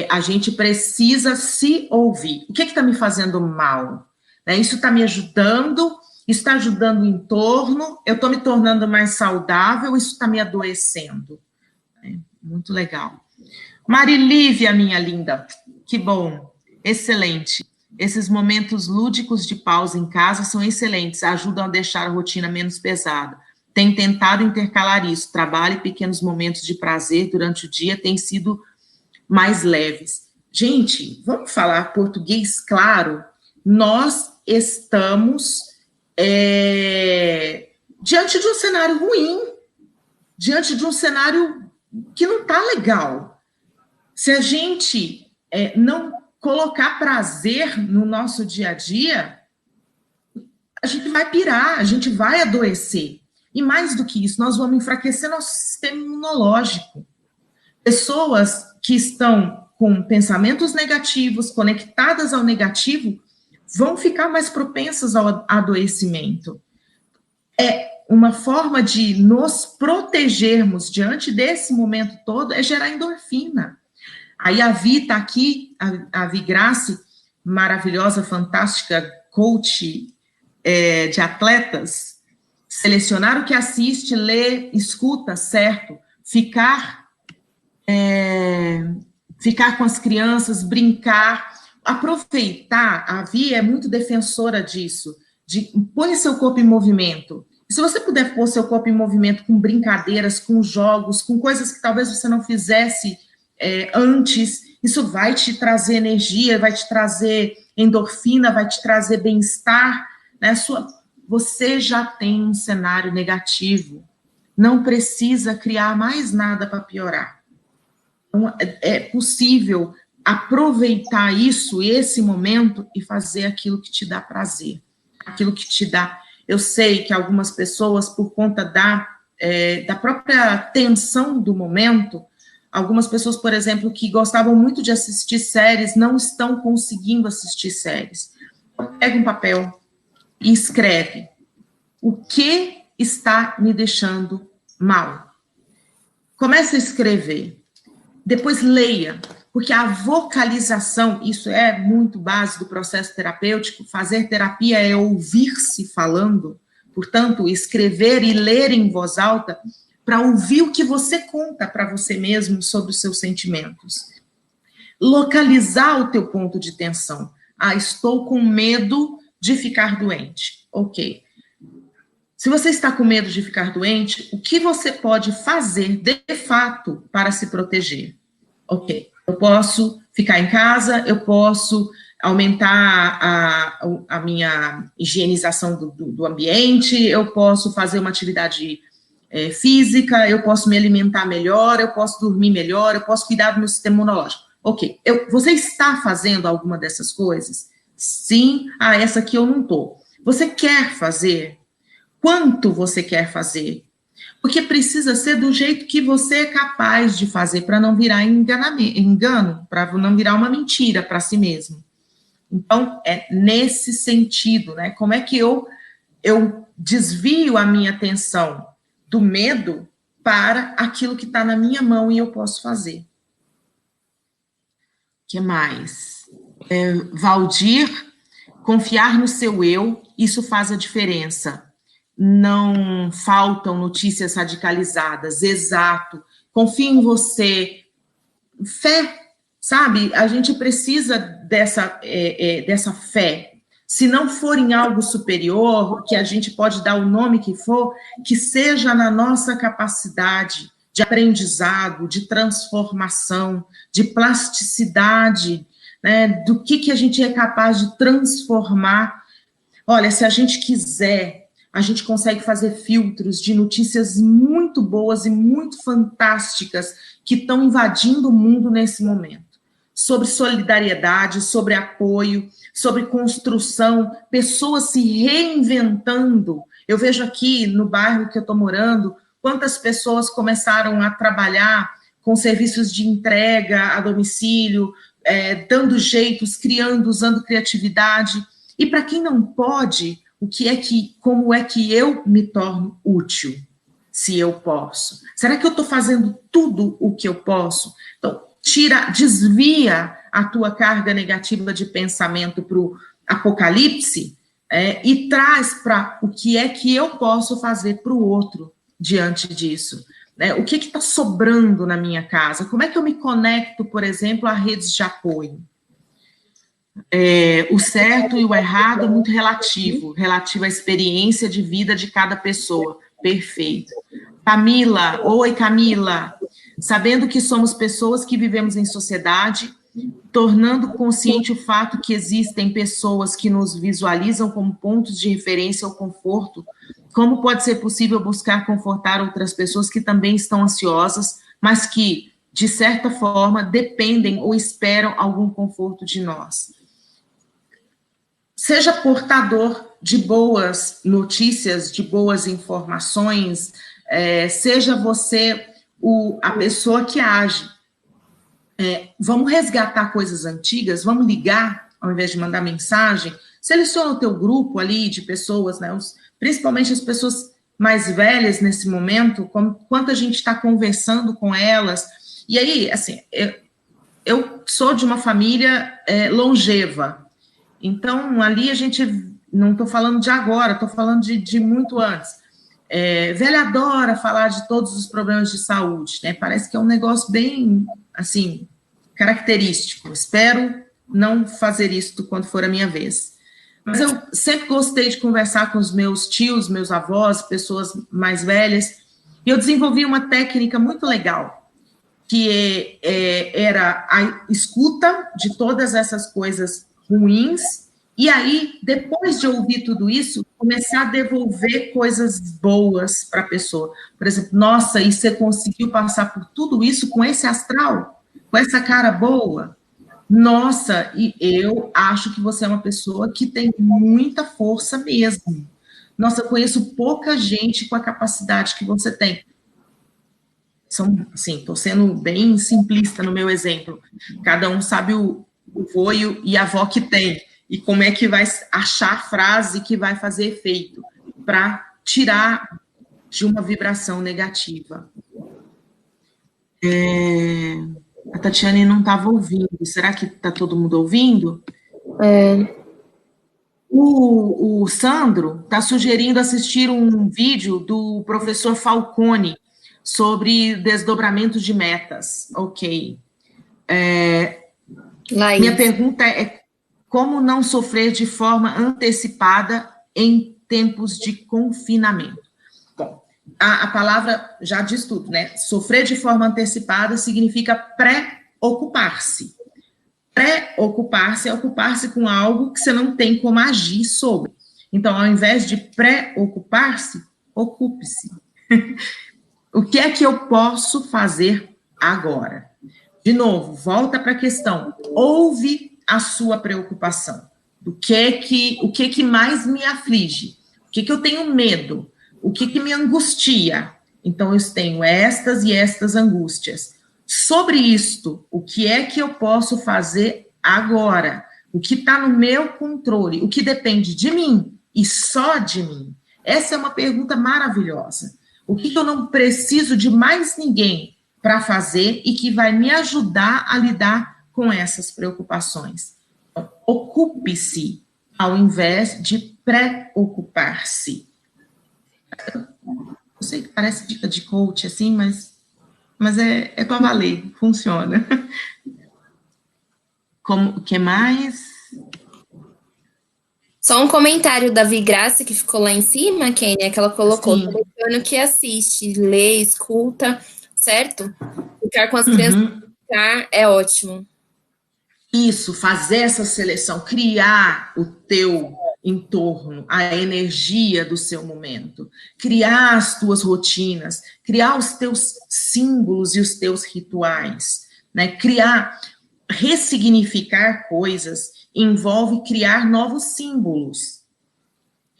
A gente precisa se ouvir. O que está me fazendo mal? Isso está me ajudando? Isso está ajudando o entorno? Eu estou me tornando mais saudável? Isso está me adoecendo? Muito legal. Marilívia, minha linda, que bom, excelente. Esses momentos lúdicos de pausa em casa são excelentes, ajudam a deixar a rotina menos pesada. Tenho tentado intercalar isso, trabalho e pequenos momentos de prazer durante o dia têm sido mais leves. Gente, vamos falar português claro? Nós estamos diante de um cenário ruim, diante de um cenário que não está legal. Se a gente não colocar prazer no nosso dia a dia, a gente vai pirar, a gente vai adoecer. E mais do que isso, nós vamos enfraquecer nosso sistema imunológico. Pessoas que estão com pensamentos negativos, conectadas ao negativo, vão ficar mais propensas ao adoecimento. Uma forma de nos protegermos diante desse momento todo é gerar endorfina. Aí a Vi está aqui, a Vi Grace, maravilhosa, fantástica, coach de atletas, selecionar o que assiste, lê, escuta, certo? Ficar com as crianças, brincar, aproveitar. A Vi é muito defensora disso, de pôr seu corpo em movimento. E se você puder pôr seu corpo em movimento com brincadeiras, com jogos, com coisas que talvez você não fizesse antes, isso vai te trazer energia, vai te trazer endorfina, vai te trazer bem-estar, né? Você já tem um cenário negativo, não precisa criar mais nada para piorar. Então, é possível aproveitar esse momento e fazer aquilo que te dá prazer, aquilo que te dá. Eu sei que algumas pessoas, por conta da própria tensão do momento, algumas pessoas, por exemplo, que gostavam muito de assistir séries, não estão conseguindo assistir séries. Então, pega um papel, e escreve o que está me deixando mal. Comece a escrever. Depois leia, porque a vocalização, isso é muito base do processo terapêutico. Fazer terapia é ouvir-se falando. Portanto, escrever e ler em voz alta para ouvir o que você conta para você mesmo sobre os seus sentimentos. Localizar o teu ponto de tensão. Ah, estou com medo de ficar doente. Ok. Se você está com medo de ficar doente, o que você pode fazer de fato para se proteger? Ok, eu posso ficar em casa, eu posso aumentar a minha higienização do ambiente, eu posso fazer uma atividade física, eu posso me alimentar melhor, eu posso dormir melhor, eu posso cuidar do meu sistema imunológico. Ok, você está fazendo alguma dessas coisas? Sim, essa aqui eu não estou. Você quer fazer? Quanto você quer fazer? Porque precisa ser do jeito que você é capaz de fazer, para não virar engano, para não virar uma mentira para si mesmo. Então, é nesse sentido, né? Como é que eu desvio a minha atenção do medo para aquilo que está na minha mão e eu posso fazer? O que mais? Valdir, confiar no seu eu, isso faz a diferença. Não faltam notícias radicalizadas, exato. Confie em você. Fé, sabe? A gente precisa dessa fé. Se não for em algo superior, que a gente pode dar o nome que for, que seja na nossa capacidade de aprendizado, de transformação, de plasticidade, né? Do que a gente é capaz de transformar. Olha, se a gente quiser, a gente consegue fazer filtros de notícias muito boas e muito fantásticas que estão invadindo o mundo nesse momento. Sobre solidariedade, sobre apoio, sobre construção, pessoas se reinventando. Eu vejo aqui no bairro que eu estou morando, quantas pessoas começaram a trabalhar com serviços de entrega a domicílio, dando jeitos, criando, usando criatividade. E para quem não pode, como é que eu me torno útil, se eu posso? Será que eu estou fazendo tudo o que eu posso? Então, desvia a tua carga negativa de pensamento para o apocalipse e traz para o que é que eu posso fazer para o outro diante disso. O que está sobrando na minha casa? Como é que eu me conecto, por exemplo, a redes de apoio? O certo e o errado é muito relativo à experiência de vida de cada pessoa. Perfeito. Camila, oi Camila. Sabendo que somos pessoas que vivemos em sociedade, tornando consciente o fato que existem pessoas que nos visualizam como pontos de referência ao conforto, como pode ser possível buscar confortar outras pessoas que também estão ansiosas, mas que, de certa forma, dependem ou esperam algum conforto de nós? Seja portador de boas notícias, de boas informações, seja você a pessoa que age. Vamos resgatar coisas antigas, vamos ligar, ao invés de mandar mensagem. Seleciona o teu grupo ali de pessoas, né, principalmente as pessoas mais velhas nesse momento, quanto a gente está conversando com elas. E aí, assim, eu sou de uma família longeva. Então, ali a gente, não estou falando de agora, estou falando de muito antes. Velha adora falar de todos os problemas de saúde, né? Parece que é um negócio bem, assim, característico. Espero não fazer isso quando for a minha vez. Mas eu sempre gostei de conversar com os meus tios, meus avós, pessoas mais velhas, e eu desenvolvi uma técnica muito legal, que era a escuta de todas essas coisas ruins, e aí, depois de ouvir tudo isso, começar a devolver coisas boas para a pessoa. Por exemplo, nossa, e você conseguiu passar por tudo isso com esse astral? Com essa cara boa? Nossa, e eu acho que você é uma pessoa que tem muita força mesmo. Nossa, eu conheço pouca gente com a capacidade que você tem. Sim, estou sendo bem simplista no meu exemplo. Cada um sabe o vô e a avó que tem. e como é que vai achar a frase que vai fazer efeito para tirar de uma vibração negativa. A Tatiane não estava ouvindo. Será que está todo mundo ouvindo? O Sandro está sugerindo assistir um vídeo do professor Falcone sobre desdobramento de metas. Ok. Minha pergunta é como não sofrer de forma antecipada em tempos de confinamento? Bom, a palavra já diz tudo, né? Sofrer de forma antecipada significa preocupar-se. Preocupar-se é ocupar-se com algo que você não tem como agir sobre. Então, ao invés de preocupar-se, ocupe-se. O que é que eu posso fazer agora? De novo, volta para a questão. Ouve a sua preocupação. O que mais me aflige? O que eu tenho medo? O que me angustia? Então, eu tenho estas e estas angústias. Sobre isto, o que é que eu posso fazer agora? O que está no meu controle? O que depende de mim e só de mim? Essa é uma pergunta maravilhosa. O que eu não preciso de mais ninguém para fazer e que vai me ajudar a lidar com essas preocupações? Então, ocupe-se ao invés de preocupar-se. Eu sei que parece dica de coach, assim, mas é para valer, funciona. O que mais? Só um comentário da Vigraça, que ficou lá em cima, Kênia, que ela colocou, no que assiste, lê, escuta, certo? Ficar com as crianças é ótimo. Isso, fazer essa seleção, criar o teu entorno, a energia do seu momento, criar as tuas rotinas, criar os teus símbolos e os teus rituais, né? Ressignificar coisas envolve criar novos símbolos.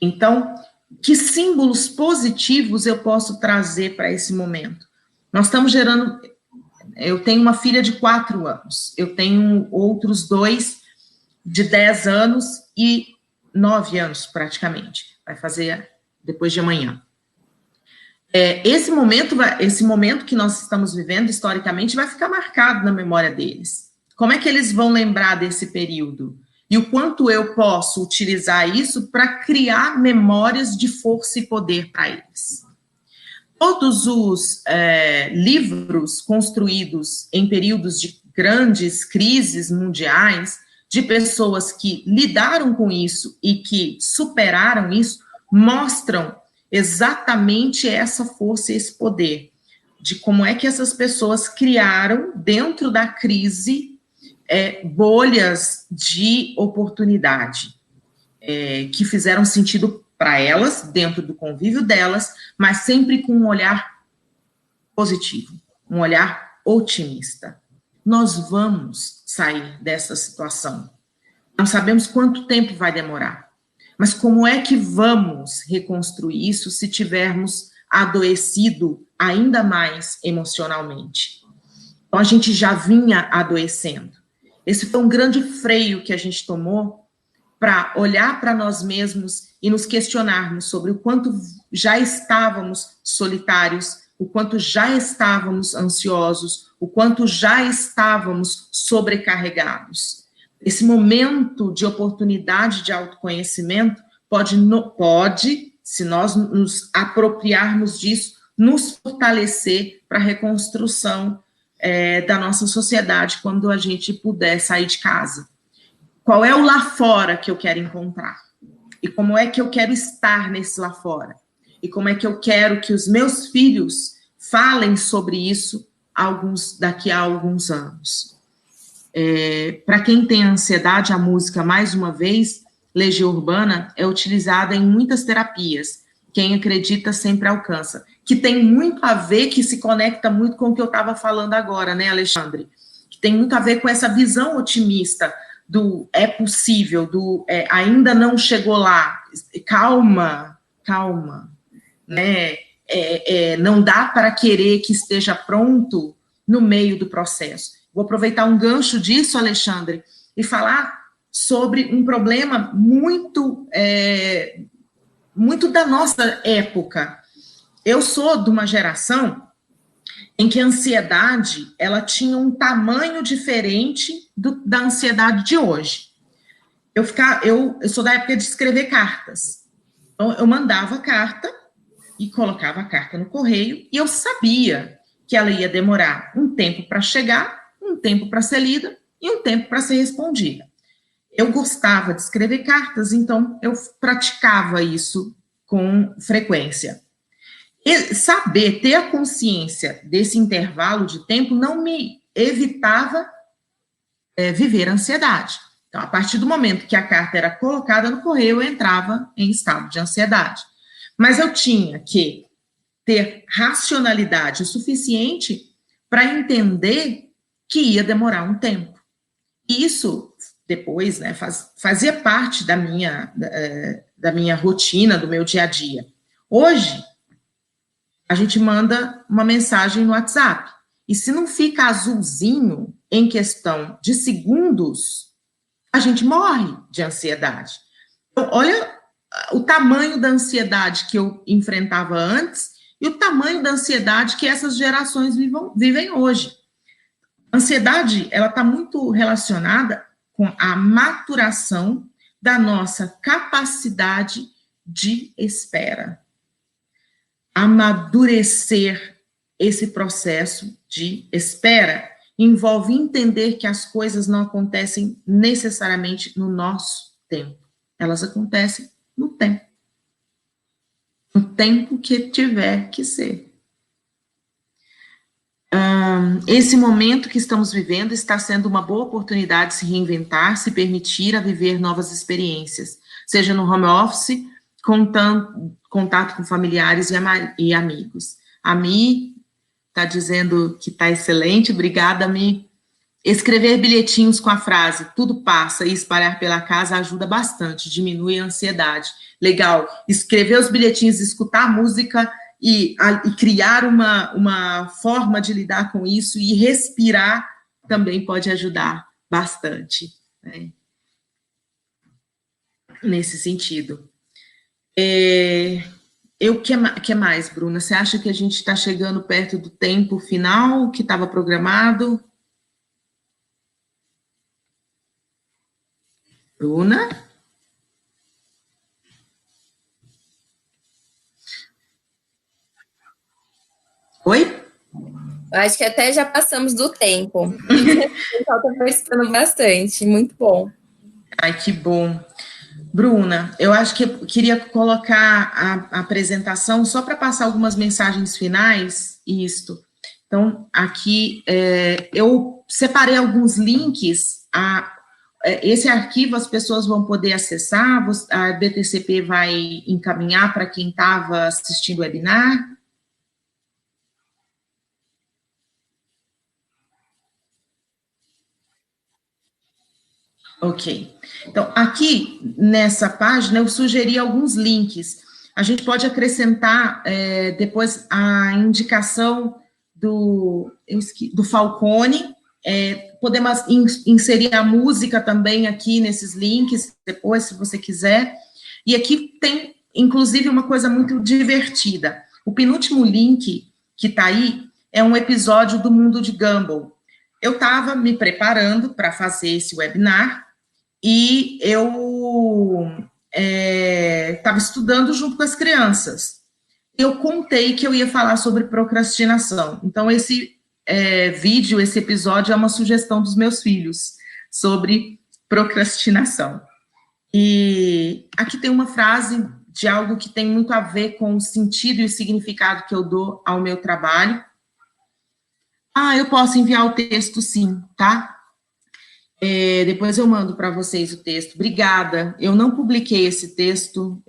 Então, que símbolos positivos eu posso trazer para esse momento? Nós estamos gerando... Eu tenho uma filha de 4 anos, eu tenho outros 2 de 10 anos e 9 anos, praticamente. Vai fazer depois de amanhã. Esse momento que nós estamos vivendo, historicamente, vai ficar marcado na memória deles. Como é que eles vão lembrar desse período? E o quanto eu posso utilizar isso para criar memórias de força e poder para eles? Todos os livros construídos em períodos de grandes crises mundiais, de pessoas que lidaram com isso e que superaram isso, mostram exatamente essa força e esse poder, de como é que essas pessoas criaram, dentro da crise, bolhas de oportunidade, que fizeram sentido para elas, dentro do convívio delas, mas sempre com um olhar positivo, um olhar otimista. Nós vamos sair dessa situação. Não sabemos quanto tempo vai demorar, mas como é que vamos reconstruir isso se tivermos adoecido ainda mais emocionalmente? Então, a gente já vinha adoecendo. Esse foi um grande freio que a gente tomou para olhar para nós mesmos e nos questionarmos sobre o quanto já estávamos solitários, o quanto já estávamos ansiosos, o quanto já estávamos sobrecarregados. Esse momento de oportunidade de autoconhecimento pode, se nós nos apropriarmos disso, nos fortalecer para a reconstrução da nossa sociedade quando a gente puder sair de casa. Qual é o lá fora que eu quero encontrar? E como é que eu quero estar nesse lá fora? E como é que eu quero que os meus filhos falem sobre isso daqui a alguns anos? Para quem tem ansiedade, a música, mais uma vez, Legião Urbana, é utilizada em muitas terapias. Quem acredita sempre alcança. Que tem muito a ver, que se conecta muito com o que eu estava falando agora, né, Alexandre? Que tem muito a ver com essa visão otimista do é possível, ainda não chegou lá, calma, né? Não dá para querer que esteja pronto no meio do processo. Vou aproveitar um gancho disso, Alexandre, e falar sobre um problema muito da nossa época. Eu sou de uma geração em que a ansiedade, ela tinha um tamanho diferente da ansiedade de hoje. Eu sou da época de escrever cartas. Então, eu mandava carta e colocava a carta no correio, e eu sabia que ela ia demorar um tempo para chegar, um tempo para ser lida e um tempo para ser respondida. Eu gostava de escrever cartas, então eu praticava isso com frequência. E saber, ter a consciência desse intervalo de tempo não me evitava viver a ansiedade. Então, a partir do momento que a carta era colocada no correio, eu entrava em estado de ansiedade. Mas eu tinha que ter racionalidade o suficiente para entender que ia demorar um tempo. E isso, depois, né, fazia parte da minha rotina, do meu dia a dia. Hoje, a gente manda uma mensagem no WhatsApp. E se não fica azulzinho em questão de segundos, a gente morre de ansiedade. Então, olha o tamanho da ansiedade que eu enfrentava antes e o tamanho da ansiedade que essas gerações vivem hoje. A ansiedade, ela está muito relacionada com a maturação da nossa capacidade de espera. Amadurecer esse processo de espera envolve entender que as coisas não acontecem necessariamente no nosso tempo. Elas acontecem no tempo. No tempo que tiver que ser. Esse momento que estamos vivendo está sendo uma boa oportunidade de se reinventar, se permitir a viver novas experiências, seja no home office, contato com familiares e amigos. A Mi está dizendo que está excelente, obrigada, Mi. Escrever bilhetinhos com a frase "tudo passa" e espalhar pela casa ajuda bastante, diminui a ansiedade. Legal, escrever os bilhetinhos, escutar a música e criar uma forma de lidar com isso e respirar também pode ajudar bastante, né? Nesse sentido. Que mais, Bruna? Você acha que a gente está chegando perto do tempo final que estava programado? Bruna? Oi? Acho que até já passamos do tempo. O pessoal está participando bastante, muito bom. Ai, que bom. Bruna, eu acho que eu queria colocar a apresentação só para passar algumas mensagens finais, isto. Então, aqui eu separei alguns links, esse arquivo as pessoas vão poder acessar, a BTCP vai encaminhar para quem estava assistindo o webinar. Ok. Então, aqui nessa página eu sugeri alguns links. A gente pode acrescentar depois a indicação do Falcone, podemos inserir a música também aqui nesses links, depois, se você quiser. E aqui tem, inclusive, uma coisa muito divertida. O penúltimo link que está aí é um episódio do Mundo de Gumball. Eu estava me preparando para fazer esse webinar, e eu estava estudando junto com as crianças. Eu contei que eu ia falar sobre procrastinação. Então, esse vídeo, esse episódio é uma sugestão dos meus filhos sobre procrastinação. E aqui tem uma frase de algo que tem muito a ver com o sentido e o significado que eu dou ao meu trabalho. Eu posso enviar o texto, sim, tá? Depois eu mando para vocês o texto. Obrigada. Eu não publiquei esse texto,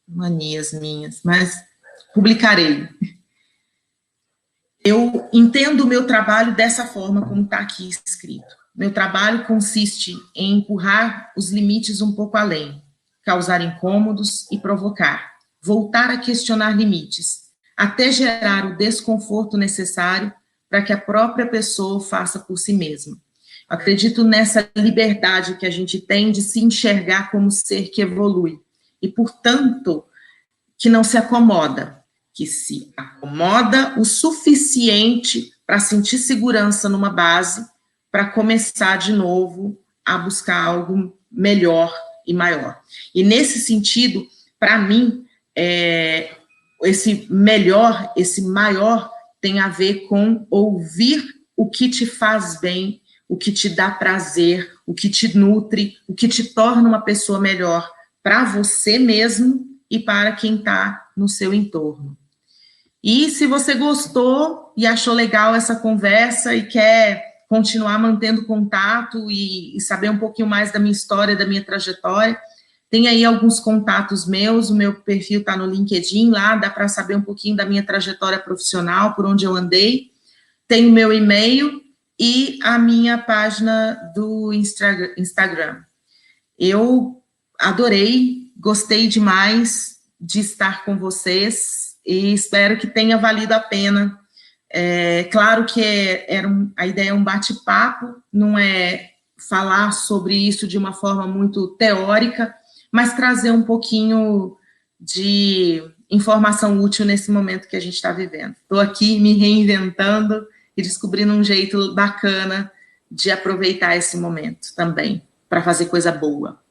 manias minhas, mas publicarei. Eu entendo o meu trabalho dessa forma como está aqui escrito. Meu trabalho consiste em empurrar os limites um pouco além, causar incômodos e provocar, voltar a questionar limites, até gerar o desconforto necessário para que a própria pessoa faça por si mesma. Acredito nessa liberdade que a gente tem de se enxergar como ser que evolui. E, portanto, que não se acomoda, que se acomoda o suficiente para sentir segurança numa base, para começar de novo a buscar algo melhor e maior. E nesse sentido, para mim, esse melhor, esse maior, tem a ver com ouvir o que te faz bem, o que te dá prazer, o que te nutre, o que te torna uma pessoa melhor para você mesmo e para quem está no seu entorno. E se você gostou e achou legal essa conversa e quer continuar mantendo contato e saber um pouquinho mais da minha história, da minha trajetória, tem aí alguns contatos meus, o meu perfil está no LinkedIn, lá dá para saber um pouquinho da minha trajetória profissional, por onde eu andei. Tem o meu e-mail e a minha página do Instagram. Eu adorei, gostei demais de estar com vocês e espero que tenha valido a pena. Claro que a ideia é um bate-papo, não é falar sobre isso de uma forma muito teórica, mas trazer um pouquinho de informação útil nesse momento que a gente está vivendo. Estou aqui me reinventando e descobrindo um jeito bacana de aproveitar esse momento também, para fazer coisa boa.